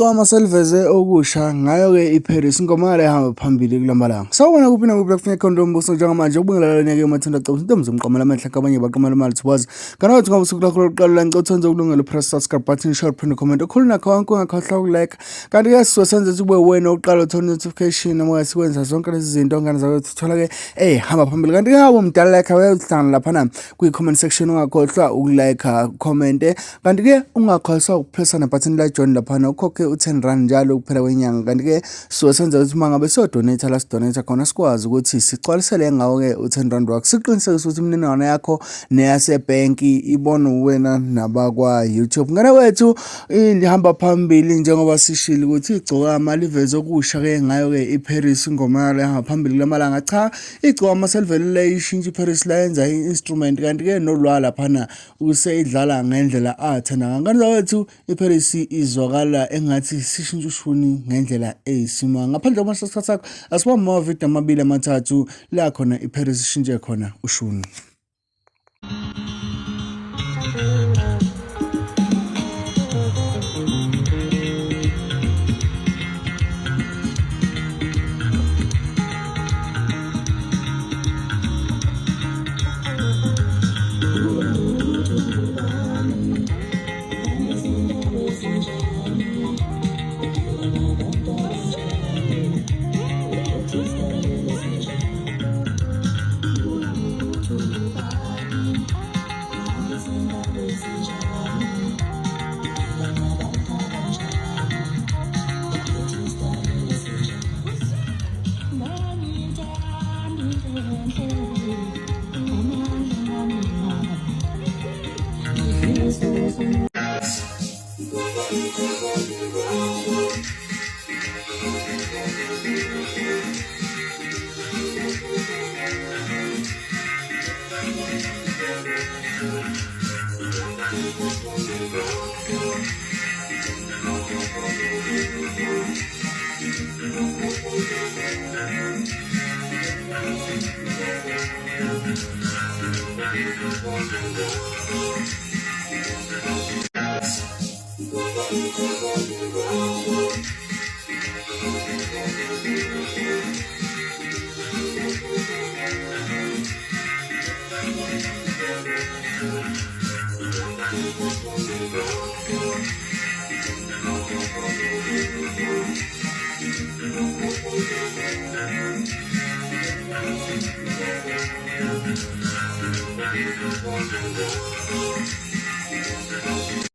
Icwama seliveze okusha ngayo-ke iParis ingoma le ehamba phambili kulamalanga. Sawubona kuphi nakuphi kufuneka ikhonto ombuso njengamanje ubingelalane-ke emathenda acabisa intombi zomqamela amehla kabanye baqamela imali thiwazi. Kanti ngathi ngobusuku lakho lokuqala la ngicotha wenza ukulungela press subscribe button share print comment okhuluna nakho wonke ungakhohlwa ukulike. Kanti-ke sizobe senza ukuthi ube wena oqala uthola notification noma sikwenza zonke lezi zinto ngane zakwethu sithola-ke hamba phambili. Kanti-ke ngabe umdala like uyahlangana laphana kwi-comment section ungakhohlwa ukulike comment. Kanti-ke ungakhohlwa ukupressa na button la join laphana ukhokhe u-R10 njalo kuphela kwenyanga. Kanti-ke sizobe senza ukuthi uma ngabe siyodonate la sidonate khona sikwazi ukuthi sigcwalisele ngawo-ke u-R10 wakho, siqinisekise ukuthi imininingwane yakho neyasebhenki ibona uwena nabakwa-YouTube. Ngane wethu ihamba phambili njengoba sishilo ukuthi igcokama liveze okusha-ke ngayo-ke iParis ingoma le ehamba phambili kulamalanga. Cha, igcokama selivelele ishintsha iParis layenza i-instrument kanti-ke nolwa laphana useyidlala ngendlela athanda. Ngane zawethu iParis izwakala engathi sishintsha ushuni ngendlela eyisimanga. Ngaphandle kwamasikhathi sakho asibambe amavidiyo amabili amathathu la khona iParis ishintshe khona ushuni.